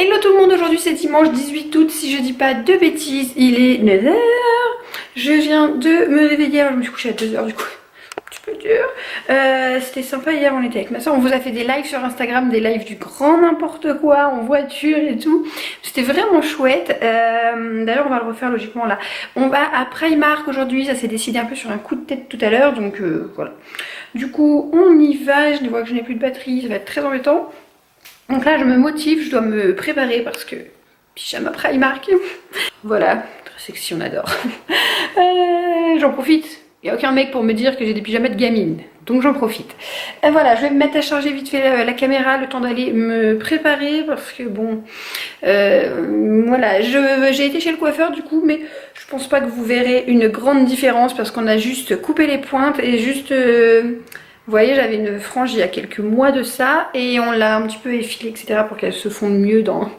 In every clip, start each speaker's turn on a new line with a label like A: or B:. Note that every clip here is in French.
A: Hello tout le monde, aujourd'hui c'est dimanche 18 août, si je dis pas de bêtises, il est 9h. Je viens de me réveiller, alors je me suis couchée à 2h du coup, un petit peu dur. C'était sympa, hier on était avec ma soeur, on vous a fait des lives sur Instagram, des lives du grand n'importe quoi, en voiture et tout. C'était vraiment chouette, d'ailleurs on va le refaire logiquement là. On va à Primark aujourd'hui, ça s'est décidé un peu sur un coup de tête tout à l'heure, donc voilà. Du coup on y va, je vois que je n'ai plus de batterie, ça va être très embêtant. Donc là je me motive, je dois me préparer parce que pyjama Primark. Voilà, très sexy, on adore. J'en profite, il n'y a aucun mec pour me dire que j'ai des pyjamas de gamine, donc j'en profite. Voilà, je vais me mettre à charger vite fait la caméra, le temps d'aller me préparer parce que bon, voilà, j'ai été chez le coiffeur du coup, mais je pense pas que vous verrez une grande différence parce qu'on a juste coupé les pointes et juste... vous voyez, j'avais une frange il y a quelques mois de ça et on l'a un petit peu effilée, etc. pour qu'elle se fonde mieux dans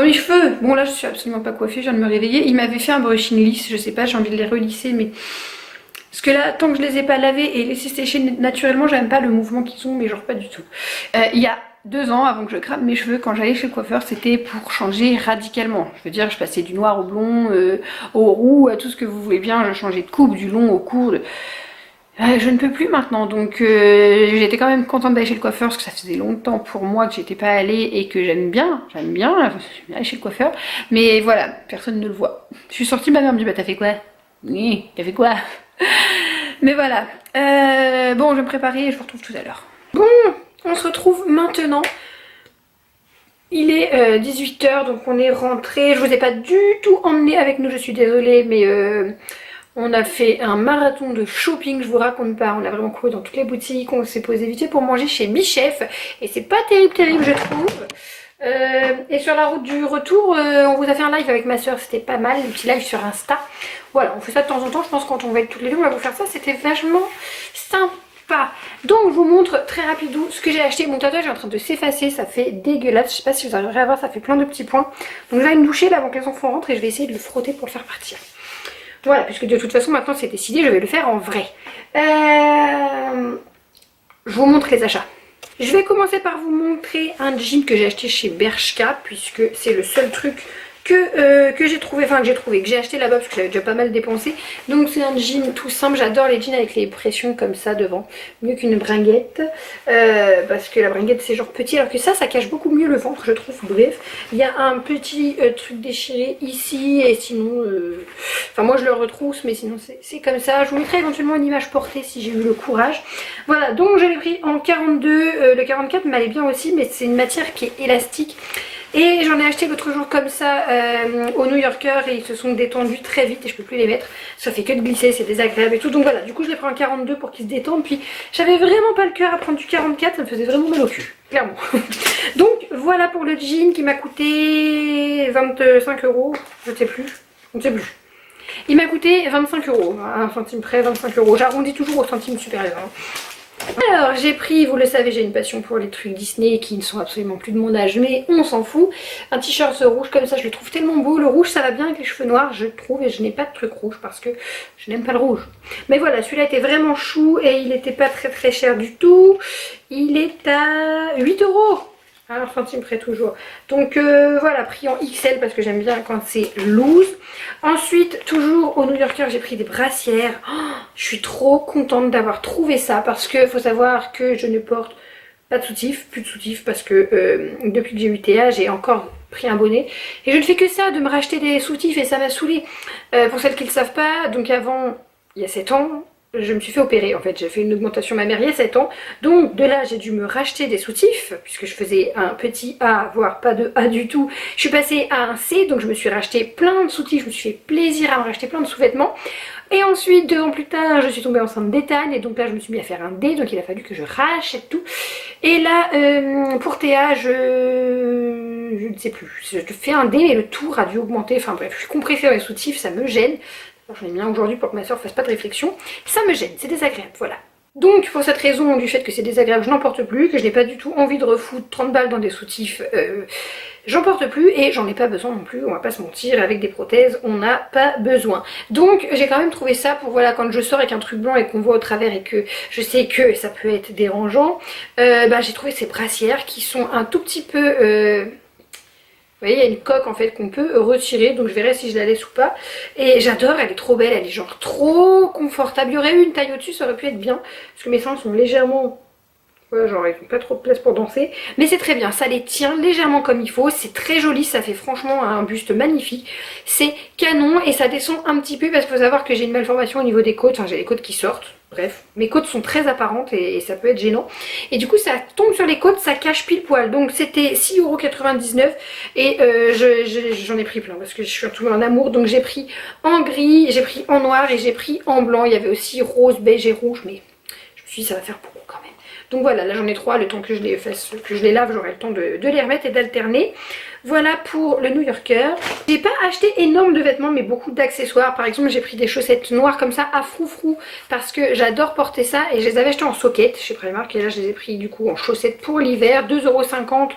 A: les cheveux. Bon là je suis absolument pas coiffée, je viens de me réveiller. Il m'avait fait un brushing lisse, je sais pas, j'ai envie de les relisser mais... Parce que là, tant que je les ai pas lavés et laissés sécher naturellement, j'aime pas le mouvement qu'ils ont, mais genre pas du tout. Il y a 2 ans, avant que je crame mes cheveux, quand j'allais chez le coiffeur, c'était pour changer radicalement. Je veux dire, je passais du noir au blond, au roux, à tout ce que vous voulez bien. Je changeais de coupe, du long au court, je ne peux plus maintenant, donc j'étais quand même contente d'aller chez le coiffeur parce que ça faisait longtemps pour moi que j'étais pas allée et que j'aime bien aller chez le coiffeur, mais voilà, personne ne le voit. Je suis sortie, ma mère me dit bah t'as fait quoi? Oui, t'as fait quoi? Mais voilà, bon je vais me préparer et je vous retrouve tout à l'heure. Bon, on se retrouve maintenant. Il est 18 h donc on est rentré. Je vous ai pas du tout emmené avec nous, je suis désolée, mais on a fait un marathon de shopping, je vous raconte pas. On a vraiment couru dans toutes les boutiques, on s'est posé vite fait pour manger chez Bichef. Et c'est pas terrible je trouve. Et sur la route du retour, on vous a fait un live avec ma soeur, c'était pas mal, un petit live sur Insta. Voilà, on fait ça de temps en temps, je pense quand on va être toutes les deux, on va vous faire ça, c'était vachement sympa. Donc je vous montre très rapidement ce que j'ai acheté. Mon tatouage est en train de s'effacer, ça fait dégueulasse, je sais pas si vous arriverez à voir, ça fait plein de petits points. Donc je vais me doucher là avant que les enfants rentrent et je vais essayer de le frotter pour le faire partir. Voilà, puisque de toute façon maintenant c'est décidé, je vais le faire en vrai. Je vous montre les achats. Je vais commencer par vous montrer un jean que j'ai acheté chez Bershka, puisque c'est le seul truc que j'ai trouvé, que j'ai acheté là-bas parce que j'avais déjà pas mal dépensé. Donc c'est un jean tout simple, j'adore les jeans avec les pressions comme ça devant, mieux qu'une bringuette, parce que la bringuette c'est genre petit, alors que ça cache beaucoup mieux le ventre je trouve. Bref, il y a un petit truc déchiré ici et sinon, enfin moi je le retrousse mais sinon c'est comme ça. Je vous mettrai éventuellement une image portée si j'ai eu le courage. Voilà, donc je l'ai pris en 42, le 44 m'allait bien aussi, mais c'est une matière qui est élastique. Et j'en ai acheté l'autre jour comme ça au New Yorker et ils se sont détendus très vite et je peux plus les mettre. Ça fait que de glisser, c'est désagréable et tout. Donc voilà, du coup je les prends en 42 pour qu'ils se détendent. Puis j'avais vraiment pas le cœur à prendre du 44, ça me faisait vraiment mal au cul, clairement. Donc voilà pour le jean qui m'a coûté 25 €, je ne sais plus, Il m'a coûté 25 €, à un centime près, 25 €. J'arrondis toujours au centime supérieur. Hein. Alors j'ai pris, vous le savez, j'ai une passion pour les trucs Disney qui ne sont absolument plus de mon âge, mais on s'en fout. Un t-shirt rouge comme ça, je le trouve tellement beau. Le rouge ça va bien avec les cheveux noirs je trouve, et je n'ai pas de truc rouge parce que je n'aime pas le rouge. Mais voilà, celui-là était vraiment chou et il n'était pas très cher du tout. Il est à 8 €. À un centime près toujours. Donc voilà, pris en XL parce que j'aime bien quand c'est loose. Ensuite, toujours au New Yorker, j'ai pris des brassières. Oh, je suis trop contente d'avoir trouvé ça parce que faut savoir que je ne porte pas de soutif, plus de soutif parce que depuis que j'ai eu TA, j'ai encore pris un bonnet. Et je ne fais que ça, de me racheter des soutifs et ça m'a saoulée. Pour celles qui ne le savent pas, donc avant, il y a 7 ans, je me suis fait opérer en fait, j'ai fait une augmentation mammaire il y a 7 ans, donc de là j'ai dû me racheter des soutifs, puisque je faisais un petit A, voire pas de A du tout, je suis passée à un C, donc je me suis racheté plein de soutifs, je me suis fait plaisir à me racheter plein de sous-vêtements, et ensuite 2 ans plus tard je suis tombée enceinte d'Ethan, et donc là je me suis mis à faire un D, donc il a fallu que je rachète tout, et là pour Théa je ne sais plus, je fais un D mais le tour a dû augmenter, enfin bref, je suis compressée dans les soutifs, ça me gêne. J'en ai mis un aujourd'hui pour que ma soeur fasse pas de réflexion. Ça me gêne, c'est désagréable, voilà. Donc pour cette raison du fait que c'est désagréable, je n'en porte plus, que je n'ai pas du tout envie de refoutre 30 balles dans des soutifs, j'en porte plus et j'en ai pas besoin non plus, on va pas se mentir, avec des prothèses, on n'a pas besoin. Donc j'ai quand même trouvé ça pour, voilà, quand je sors avec un truc blanc et qu'on voit au travers et que je sais que ça peut être dérangeant, j'ai trouvé ces brassières qui sont un tout petit peu... Vous voyez, il y a une coque en fait qu'on peut retirer, donc je verrai si je la laisse ou pas. Et j'adore, elle est trop belle, elle est genre trop confortable. Il y aurait eu une taille au-dessus, ça aurait pu être bien, parce que mes seins sont légèrement... Ouais, genre ils n'ont pas trop de place pour danser, mais c'est très bien, ça les tient légèrement comme il faut, c'est très joli, ça fait franchement un buste magnifique, c'est canon et ça descend un petit peu parce qu'il faut savoir que j'ai une malformation au niveau des côtes, enfin j'ai les côtes qui sortent, bref, mes côtes sont très apparentes et ça peut être gênant, et du coup ça tombe sur les côtes, ça cache pile poil, donc c'était 6,99€ et j'en ai pris plein parce que je suis tombée en amour, donc j'ai pris en gris, j'ai pris en noir et j'ai pris en blanc, il y avait aussi rose, beige et rouge, mais je me suis dit ça va faire beaucoup quand même. Donc voilà, là j'en ai 3, le temps que je les fasse, que je les lave, j'aurai le temps de les remettre et d'alterner. Voilà pour le New Yorker. J'ai pas acheté énorme de vêtements, mais beaucoup d'accessoires. Par exemple, j'ai pris des chaussettes noires comme ça à froufrou parce que j'adore porter ça et je les avais achetées en socket chez Primark et là je les ai pris du coup en chaussettes pour l'hiver, 2,50€.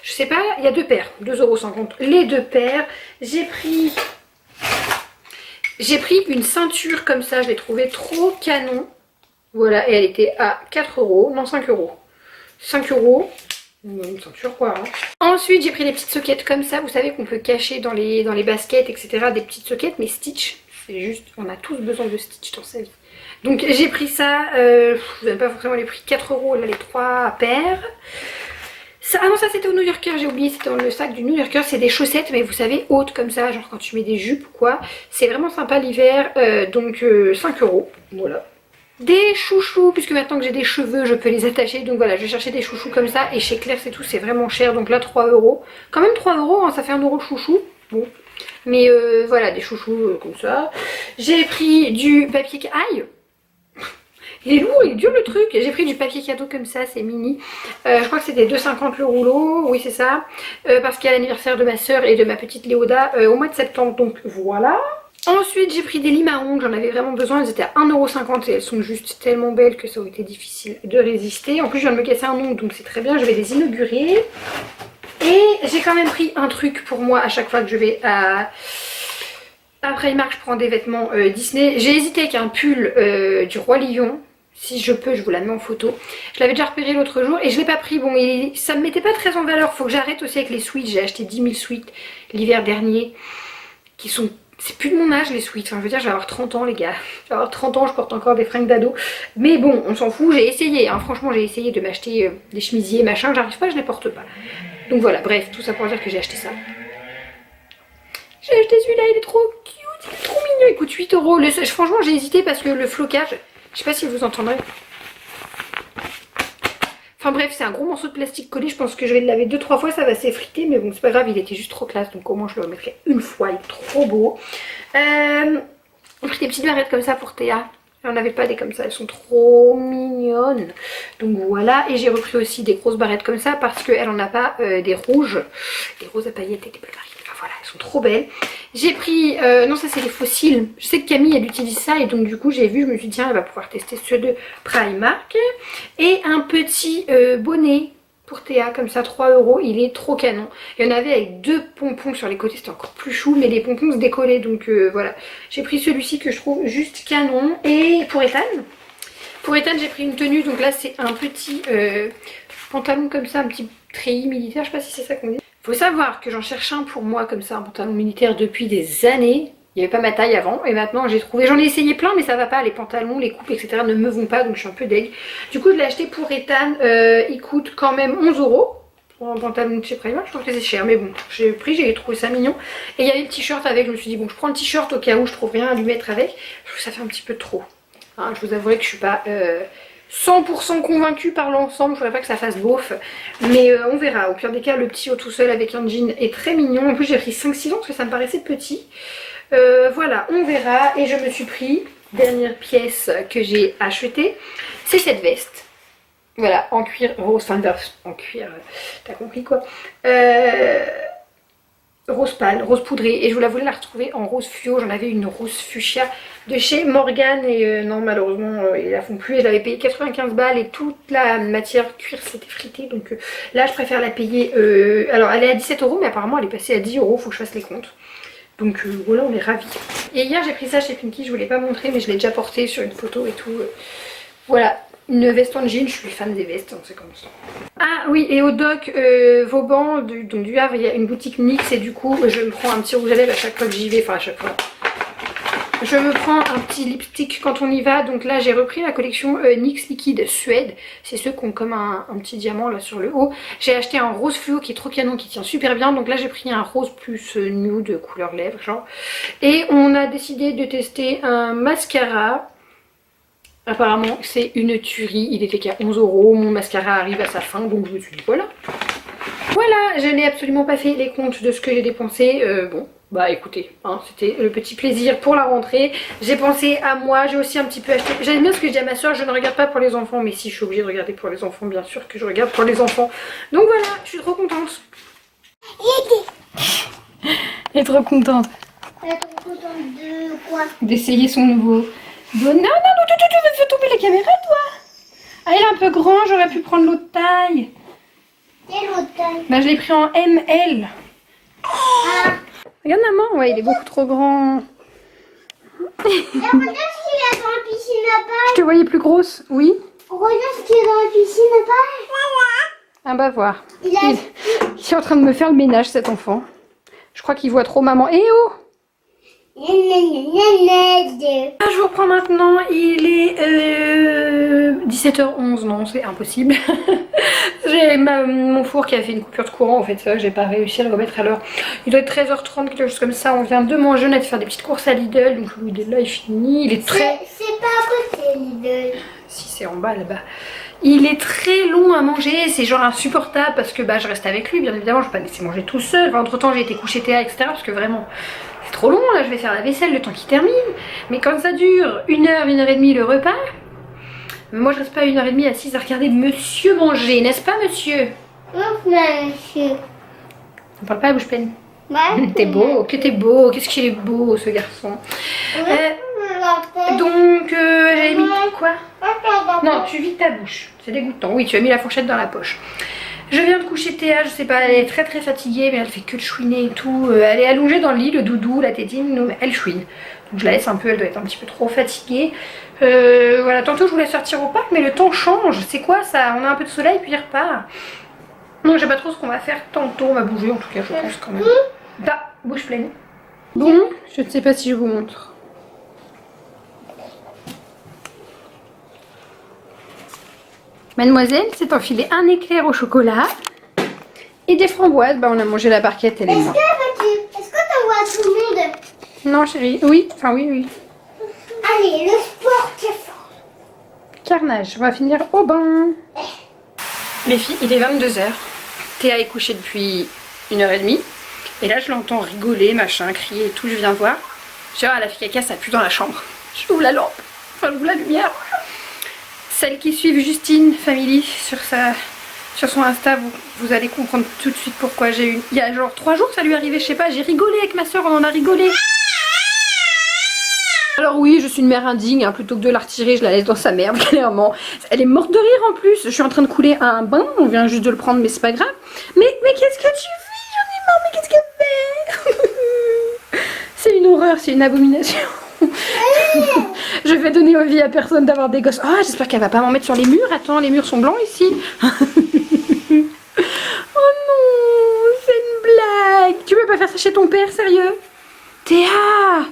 A: Je sais pas, il y a 2 paires, 2,50€. Les 2 paires, j'ai pris une ceinture comme ça, je l'ai trouvée trop canon. Voilà, et elle était à 4€, non 5€. 5€, une ceinture quoi. Hein. Ensuite, j'ai pris des petites soquettes comme ça, vous savez qu'on peut cacher dans les baskets, etc. Des petites soquettes, mais Stitch, c'est juste, on a tous besoin de Stitch dans sa vie. Donc j'ai pris ça, je n'avais pas forcément les prix, 4€, là les 3 paires. Ça, ah non, ça c'était au New Yorker, j'ai oublié, c'était dans le sac du New Yorker, c'est des chaussettes, mais vous savez, hautes comme ça, genre quand tu mets des jupes ou quoi. C'est vraiment sympa l'hiver, donc 5€, voilà. Des chouchous, puisque maintenant que j'ai des cheveux, je peux les attacher. Donc voilà, je vais chercher des chouchous comme ça. Et chez Claire, c'est tout, c'est vraiment cher. Donc là, 3€. Quand même 3€, hein, ça fait 1€ chouchou. Bon. Mais voilà, des chouchous comme ça. J'ai pris du papier... Aïe! Il est lourd, il est dur le truc. J'ai pris du papier cadeau comme ça, c'est mini. Je crois que c'était 2,50€ le rouleau. Oui, c'est ça. Parce qu'il y a l'anniversaire de ma soeur et de ma petite Léoda au mois de septembre. Donc voilà. Ensuite j'ai pris des limes à ongles, j'en avais vraiment besoin, elles étaient à 1,50€ et elles sont juste tellement belles que ça aurait été difficile de résister. En plus je viens de me casser un ongle donc c'est très bien, je vais les inaugurer. Et j'ai quand même pris un truc pour moi à chaque fois que je vais à Primark, je prends des vêtements Disney. J'ai hésité avec un pull du Roi Lion. Si je peux, je vous la mets en photo. Je l'avais déjà repéré l'autre jour et je l'ai pas pris. Bon, et ça me mettait pas très en valeur. Faut que j'arrête aussi avec les sweats. J'ai acheté 10 000 sweats l'hiver dernier qui sont... C'est plus de mon âge les sweats, enfin, je veux dire je vais avoir 30 ans les gars, je vais avoir 30 ans, je porte encore des fringues d'ado. Mais bon, on s'en fout, j'ai essayé, hein. Franchement j'ai essayé de m'acheter des chemisiers, machin, j'arrive pas, je les porte pas. Donc voilà, bref, tout ça pour dire que j'ai acheté ça. J'ai acheté celui-là, il est trop cute, il est trop mignon, il coûte 8€. Franchement j'ai hésité parce que le flocage, je sais pas si vous entendrez. Enfin bref, c'est un gros morceau de plastique collé, je pense que je vais le laver 2-3 fois, ça va s'effriter, mais bon c'est pas grave, il était juste trop classe, donc au moins je le remettrai une fois, il est trop beau. J'ai pris des petites barrettes comme ça pour Théa, elle n'en avait pas des comme ça, elles sont trop mignonnes. Donc voilà, et j'ai repris aussi des grosses barrettes comme ça parce qu'elle en a pas des rouges, des roses à paillettes et des bleues marines. Enfin voilà, elles sont trop belles. J'ai pris, non ça c'est les fossiles, je sais que Camille elle utilise ça et donc du coup j'ai vu, je me suis dit tiens elle va pouvoir tester ceux de Primark. Et un petit bonnet pour Théa comme ça, 3€, il est trop canon. Il y en avait avec 2 pompons sur les côtés, c'était encore plus chou, mais les pompons se décollaient donc voilà. J'ai pris celui-ci que je trouve juste canon. Et pour Ethan j'ai pris une tenue, donc là c'est un petit pantalon comme ça, un petit treillis militaire, je sais pas si c'est ça qu'on dit. Faut savoir que j'en cherche un pour moi comme ça, un pantalon militaire depuis des années. Il n'y avait pas ma taille avant et maintenant j'ai trouvé, j'en ai essayé plein mais ça va pas, les pantalons, les coupes etc ne me vont pas donc je suis un peu deg. Du coup je l'ai acheté pour Ethan, il coûte quand même 11€ pour un pantalon de chez Primark, je trouve que c'est cher mais bon j'ai pris, j'ai trouvé ça mignon. Et il y avait le t-shirt avec, je me suis dit bon je prends le t-shirt au cas où je trouve rien à lui mettre avec, je trouve que ça fait un petit peu trop. Hein, je vous avouerai que je suis pas 100% convaincue par l'ensemble, je voudrais pas que ça fasse beauf, mais on verra. Au pire des cas le petit haut tout seul avec un jean est très mignon, en plus j'ai pris 5-6 ans parce que ça me paraissait petit. Voilà, on verra. Et je me suis pris, dernière pièce que j'ai achetée, c'est cette veste. Voilà, en cuir rose, enfin en cuir, t'as compris quoi. Rose pâle, rose poudrée. Et je voulais la retrouver en rose fluo. J'en avais une rose fuchsia de chez Morgan. Et non, malheureusement, ils la font plus. Et je l'avais payé 95 balles et toute la matière cuir s'était fritée. Donc là, je préfère la payer. Alors, elle est à 17€, mais apparemment, elle est passée à 10€. Faut que je fasse les comptes. Donc voilà, on est ravis. Et hier j'ai pris ça chez Pinky, je vous l'ai pas montré mais je l'ai déjà porté sur une photo et tout. Voilà, une veste en jean, je suis fan des vestes, hein, c'est comme ça. Ah oui, et au doc Vauban, donc du Havre, il y a une boutique NYX et du coup je me prends un petit rouge à lèvres à chaque fois que j'y vais, enfin à chaque fois. Je me prends un petit lipstick quand on y va, donc là j'ai repris la collection NYX Liquide Suède, c'est ceux qui ont comme un petit diamant là sur le haut. J'ai acheté un rose fluo qui est trop canon, qui tient super bien, donc là j'ai pris un rose plus nude couleur lèvres genre. Et on a décidé de tester un mascara. Apparemment c'est une tuerie, il était qu'à 11 €, mon mascara arrive à sa fin donc je me suis dit voilà. Voilà, je n'ai absolument pas fait les comptes de ce que j'ai dépensé, bon bah écoutez, hein, c'était le petit plaisir pour la rentrée. J'ai pensé à moi, j'ai aussi un petit peu acheté, j'aime bien ce que je dis à ma soeur, je ne regarde pas pour les enfants, mais si je suis obligée de regarder pour les enfants, bien sûr que je regarde pour les enfants. Donc voilà, je suis trop contente. Elle est trop contente.
B: Elle est trop contente de quoi?
A: D'essayer son nouveau... Non, non, non, tu fais tomber la caméra, toi. Ah, il est un peu grand, j'aurais pu prendre l'autre taille.
B: Quelle autre taille?
A: Bah, je l'ai pris en ML.
B: Ah.
A: Regarde, maman, ouais, il est beaucoup trop grand.
B: Et regarde ce qu'il y a dans la piscine à
A: Je te voyais plus grosse, oui.
B: Regarde ce qu'il y a dans la piscine à
A: Ah, bah, voir.
B: Il a...
A: Il est en train de me faire le ménage, cet enfant. Je crois qu'il voit trop maman. Eh oh! Ah, je vous reprends maintenant, il est 17h11, non c'est impossible. J'ai mon four qui a fait une coupure de courant, en fait ça j'ai pas réussi à le remettre à l'heure. Il doit être 13h30, quelque chose comme ça, on vient de manger, on a de faire des petites courses à Lidl, donc Lidl là est fini, il est très...
B: C'est pas à côté Lidl.
A: Si c'est en bas là-bas. Il est très long à manger, c'est genre insupportable parce que bah je reste avec lui bien évidemment, je vais pas laisser manger tout seul, enfin, entre temps j'ai été coucher Théa etc parce que vraiment... C'est trop long là, je vais faire la vaisselle le temps qu'il termine. Mais quand ça dure 1h, 1h30 le repas, moi je reste pas 1h30 assise à regarder monsieur manger, n'est-ce pas monsieur?
B: Monsieur.
A: On parle pas à bouche pleine.
B: Ouais.
A: T'es beau, que t'es beau, qu'est-ce qu'il est beau ce garçon. Donc j'avais mis quoi? Non, tu vides ta bouche, c'est dégoûtant. Oui, tu as mis la fourchette dans la poche. Je viens de coucher Théa, je sais pas, elle est très très fatiguée, mais elle fait que de chouiner et tout. Elle est allongée dans le lit, le doudou, la tétine, elle chouine. Donc je la laisse un peu, elle doit être un petit peu trop fatiguée. Voilà, tantôt je voulais sortir au parc, mais le temps change. C'est quoi ça? On a un peu de soleil, puis il repart. Non, je sais pas trop ce qu'on va faire tantôt. On va bouger en tout cas, je pense quand même. Bah, bouche pleine. Bon, je ne sais pas si je vous montre. Mademoiselle s'est enfilée un éclair au chocolat et des framboises. Bah on a mangé la barquette, elle et moi.
B: Est-ce que t'envoies à tout le monde?
A: Non chérie, oui, enfin oui, oui.
B: Allez, le sport c'est fort.
A: Carnage, on va finir au bain. Les filles, il est 22h. Théa est couchée depuis 1h30. Et là je l'entends rigoler, machin, crier et tout, je viens voir. Je dis, ah la fille caca, ça pue dans la chambre. J'ouvre la lampe, enfin j'ouvre la lumière. Celles qui suivent Justine Family sur son Insta, vous allez comprendre tout de suite pourquoi j'ai eu... Il y a genre 3 jours que ça lui est arrivé, je sais pas, j'ai rigolé avec ma soeur, on en a rigolé. Alors oui, je suis une mère indigne, hein, plutôt que de la retirer, je la laisse dans sa merde, clairement. Elle est morte de rire en plus, je suis en train de couler un bain, on vient juste de le prendre mais c'est pas grave. Mais qu'est-ce que tu fais? J'en ai marre, mais qu'est-ce qu'elle fait? C'est une horreur, c'est une abomination. Je vais donner envie à personne d'avoir des gosses. Ah, j'espère qu'elle va pas m'en mettre sur les murs. Attends, les murs sont blancs ici. Oh non, c'est une blague. Tu peux pas faire ça chez ton père, sérieux? Théa!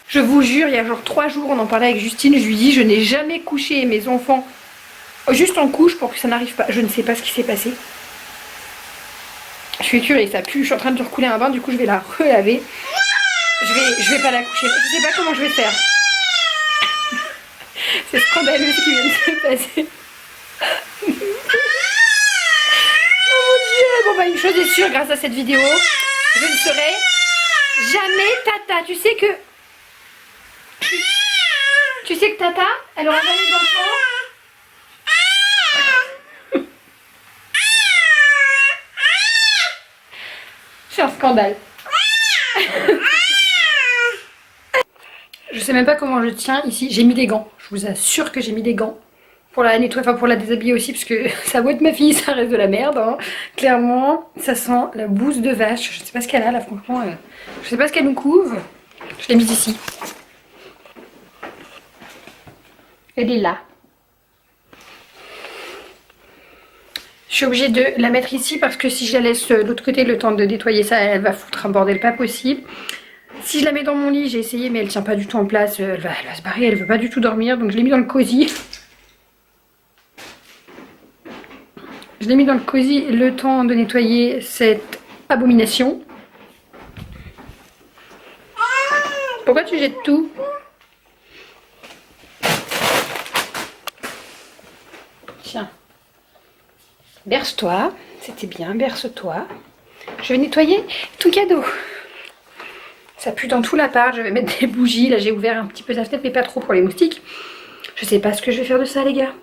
A: Je vous jure, il y a genre 3 jours, on en parlait avec Justine. Je lui dis, je n'ai jamais couché mes enfants juste en couche pour que ça n'arrive pas. Je ne sais pas ce qui s'est passé. Je suis écurée, ça pue. Je suis en train de recouler un bain, du coup je vais la relaver. Je vais pas la coucher. Je sais pas comment je vais faire. C'est scandaleux ce qui vient de se passer. Oh mon dieu. Bon bah une chose est sûre grâce à cette vidéo, je ne serai jamais Tata. Tu sais que Tata, elle aura jamais d'enfant. C'est un scandale. Je sais même pas comment je tiens ici. J'ai mis des gants. Je vous assure que j'ai mis des gants. Pour la nettoyer, enfin pour la déshabiller aussi, parce que ça va être ma fille, ça reste de la merde. Hein. Clairement, ça sent la bouse de vache. Je sais pas ce qu'elle a là, franchement. Je sais pas ce qu'elle nous couvre. Je l'ai mise ici. Elle est là. suis obligée de la mettre ici parce que si je la laisse de l'autre côté le temps de nettoyer ça, elle va foutre un bordel pas possible. Si je la mets dans mon lit, j'ai essayé mais elle tient pas du tout en place, elle va se barrer, elle veut pas du tout dormir, donc je l'ai mis dans le cosy. Je l'ai mis dans le cosy le temps de nettoyer cette abomination. Pourquoi tu jettes tout? Tiens. Berce-toi. C'était bien, berce-toi. Je vais nettoyer ton cadeau. Ça pue dans tout l'appart. Je vais mettre des bougies. Là, j'ai ouvert un petit peu la fenêtre, mais pas trop pour les moustiques. Je sais pas ce que je vais faire de ça, les gars.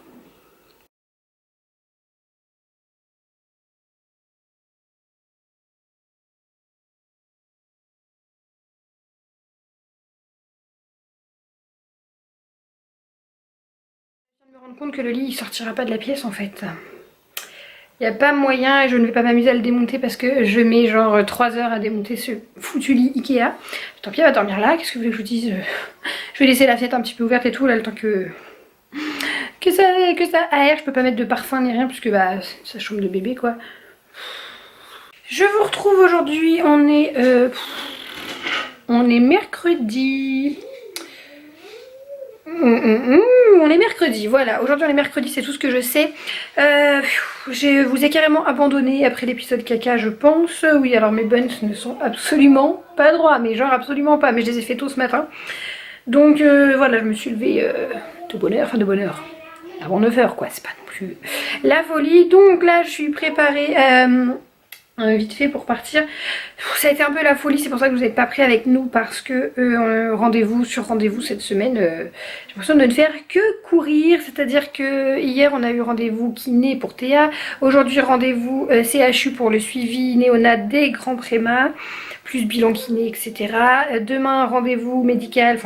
A: Je viens de me rendre compte que le lit il sortira pas de la pièce en fait. Il n'y a pas moyen et je ne vais pas m'amuser à le démonter parce que je mets genre 3 heures à démonter ce foutu lit Ikea. Tant pis, elle va dormir là. Qu'est-ce que vous voulez que je vous dise? Je vais laisser la fenêtre un petit peu ouverte et tout là le temps que ça aère. Je peux pas mettre de parfum ni rien puisque bah c'est sa chambre de bébé quoi. Je vous retrouve aujourd'hui. On est mercredi. On est mercredi, voilà. Aujourd'hui on est mercredi, c'est tout ce que je sais. Je vous ai carrément abandonné après l'épisode caca, je pense. Oui, alors mes buns ne sont absolument pas droits, mais genre absolument pas. Mais je les ai fait tôt ce matin. Donc voilà, je me suis levée de bonne heure, enfin de bonne heure. Avant 9 h quoi, c'est pas non plus la folie. Donc là je suis préparée vite fait pour partir. Ça a été un peu la folie, c'est pour ça que vous n'êtes pas pris avec nous parce que rendez-vous sur rendez-vous cette semaine, j'ai l'impression de ne faire que courir, c'est-à-dire que hier on a eu rendez-vous kiné pour Théa, aujourd'hui rendez-vous CHU pour le suivi néonat des grands prémas, plus bilan kiné, etc. Demain rendez-vous médical,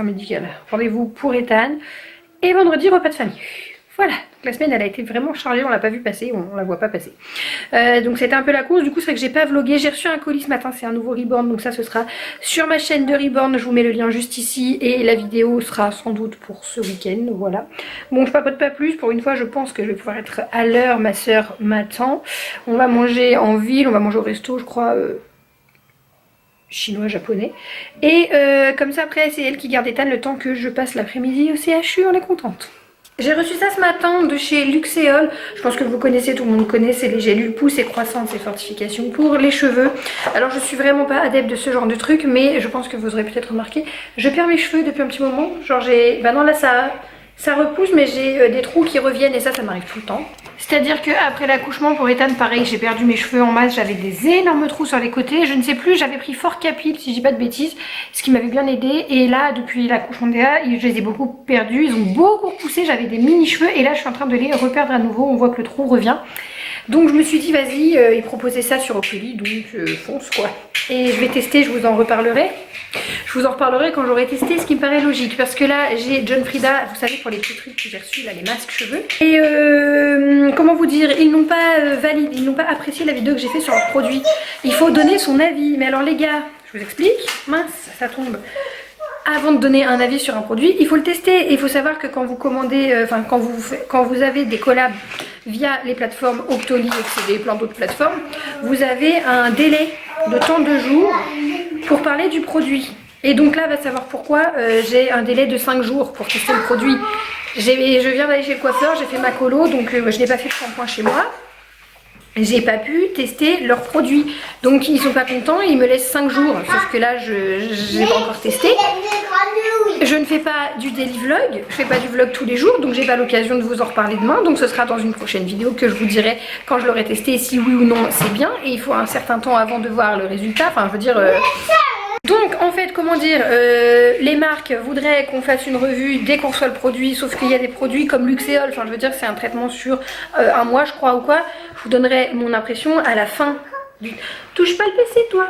A: rendez-vous pour Ethan, et vendredi repas de famille. Voilà, la semaine elle a été vraiment chargée, on l'a pas vu passer, on la voit pas passer. Donc c'était un peu la course, du coup c'est vrai que j'ai pas vlogué, j'ai reçu un colis ce matin, c'est un nouveau Reborn, donc ça ce sera sur ma chaîne de Reborn, je vous mets le lien juste ici et la vidéo sera sans doute pour ce week-end, voilà. Bon je papote pas plus, pour une fois je pense que je vais pouvoir être à l'heure, ma soeur m'attend. On va manger en ville, on va manger au resto je crois... chinois, japonais. Et comme ça après c'est elle qui garde Ethan le temps que je passe l'après-midi au CHU, on est contente. J'ai reçu ça ce matin de chez Luxéol. Je pense que vous connaissez, tout le monde connaît, c'est les gélules pousse et croissance et fortification pour les cheveux. Alors je suis vraiment pas adepte de ce genre de truc, mais je pense que vous aurez peut-être remarqué, je perds mes cheveux depuis un petit moment. Genre j'ai... Bah non là ça repousse mais j'ai des trous qui reviennent et ça m'arrive tout le temps. C'est-à-dire qu'après l'accouchement pour Ethan, pareil, j'ai perdu mes cheveux en masse, j'avais des énormes trous sur les côtés. Je ne sais plus, j'avais pris Fort Capil, si je dis pas de bêtises, ce qui m'avait bien aidé. Et là, depuis l'accouchement d'Ea, je les ai beaucoup perdus, ils ont beaucoup repoussé, j'avais des mini cheveux et là je suis en train de les reperdre à nouveau, on voit que le trou revient. Donc je me suis dit, vas-y, ils proposaient ça sur Oculi, donc fonce quoi. Et je vais tester, je vous en reparlerai. Je vous en reparlerai quand j'aurai testé, ce qui me paraît logique. Parce que là, j'ai John Frieda, vous savez, pour les petits trucs que j'ai reçus, là, les masques cheveux. Et comment vous dire, ils n'ont pas validé, ils n'ont pas apprécié la vidéo que j'ai fait sur leur produit. Il faut donner son avis. Mais alors les gars, je vous explique. Mince, ça tombe. Avant de donner un avis sur un produit, il faut le tester. Et il faut savoir que quand vous commandez, quand vous avez des collabs via les plateformes Octoly, et plein d'autres plateformes, vous avez un délai de temps de jours pour parler du produit. Et donc là, va savoir pourquoi j'ai un délai de 5 jours pour tester le produit. Je viens d'aller chez le coiffeur, j'ai fait ma colo, donc je n'ai pas fait de shampoing chez moi. J'ai pas pu tester leurs produits. Donc ils sont pas contents, ils me laissent 5 jours. Sauf que là, je n'ai pas encore testé. Je ne fais pas du daily vlog, je fais pas du vlog tous les jours, donc j'ai pas l'occasion de vous en reparler demain. Donc ce sera dans une prochaine vidéo que je vous dirai quand je l'aurai testé, si oui ou non c'est bien. Et il faut un certain temps avant de voir le résultat, enfin je veux dire... Donc en fait, comment dire, les marques voudraient qu'on fasse une revue dès qu'on reçoit le produit, sauf qu'il y a des produits comme Luxéol, enfin je veux dire c'est un traitement sur un mois je crois ou quoi. Je vous donnerai mon impression à la fin du... Touche pas le PC toi.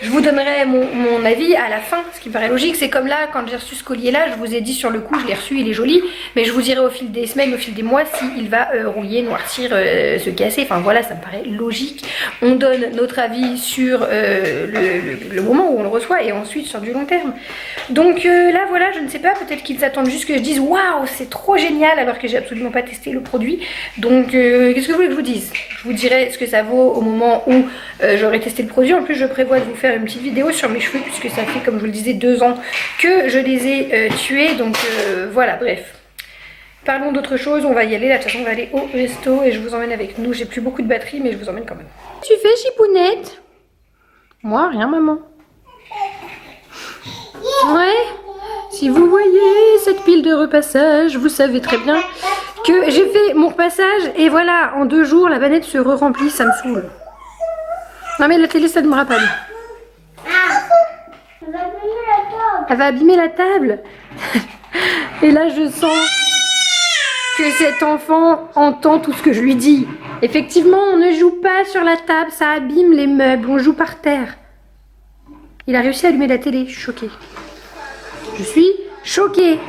A: Je vous donnerai mon avis à la fin, ce qui me paraît logique. C'est comme là, quand j'ai reçu ce collier-là, je vous ai dit sur le coup, je l'ai reçu, il est joli. Mais je vous dirai au fil des semaines, au fil des mois, s'il va rouiller, noircir, se casser. Enfin voilà, ça me paraît logique. On donne notre avis sur le moment où on le reçoit et ensuite sur du long terme. Donc là, voilà, je ne sais pas, peut-être qu'ils attendent juste que je dise waouh, c'est trop génial, alors que j'ai absolument pas testé le produit. Donc qu'est-ce que vous voulez que je vous dise? Je vous dirai ce que ça vaut au moment où j'aurai testé le produit. En plus, je prévois de vous faire une petite vidéo sur mes cheveux, puisque ça fait, comme je vous le disais, 2 ans que je les ai tués. Donc voilà, bref. Parlons d'autre chose, on va y aller. Là, de toute façon, on va aller au resto et je vous emmène avec nous. J'ai plus beaucoup de batterie, mais je vous emmène quand même. Tu fais, Chipounette? Moi, rien, maman. Ouais. Si vous voyez cette pile de repassage, vous savez très bien que j'ai fait mon repassage et voilà, en 2 jours, la vanette se re-remplit, ça me saoule. Non mais la télé, ça ne me rappelle. Elle va abîmer la table. Et là, je sens que cet enfant entend tout ce que je lui dis. Effectivement, on ne joue pas sur la table, ça abîme les meubles, on joue par terre. Il a réussi à allumer la télé, je suis choquée. Je suis choquée.